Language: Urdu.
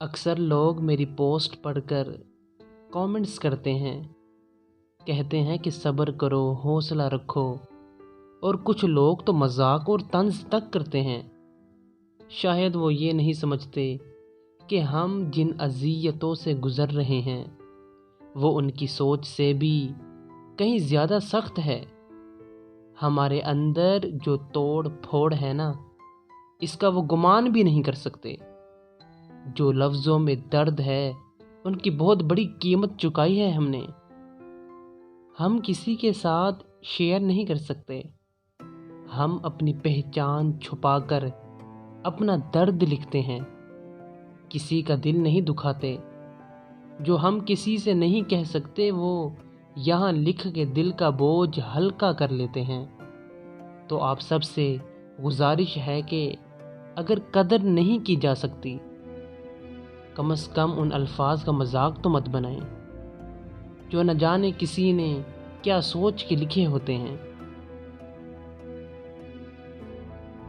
اکثر لوگ میری پوسٹ پڑھ کر کامنٹس کرتے ہیں، کہتے ہیں کہ صبر کرو، حوصلہ رکھو، اور کچھ لوگ تو مذاق اور طنز تک کرتے ہیں۔ شاید وہ یہ نہیں سمجھتے کہ ہم جن اذیتوں سے گزر رہے ہیں وہ ان کی سوچ سے بھی کہیں زیادہ سخت ہے۔ ہمارے اندر جو توڑ پھوڑ ہے نا، اس کا وہ گمان بھی نہیں کر سکتے۔ جو لفظوں میں درد ہے ان کی بہت بڑی قیمت چکائی ہے ہم نے۔ ہم کسی کے ساتھ شیئر نہیں کر سکتے۔ ہم اپنی پہچان چھپا کر اپنا درد لکھتے ہیں، کسی کا دل نہیں دکھاتے۔ جو ہم کسی سے نہیں کہہ سکتے وہ یہاں لکھ کے دل کا بوجھ ہلکا کر لیتے ہیں۔ تو آپ سب سے گزارش ہے کہ اگر قدر نہیں کی جا سکتی، کم از کم ان الفاظ کا مذاق تو مت بنائیں جو نہ جانے کسی نے کیا سوچ کے لکھے ہوتے ہیں۔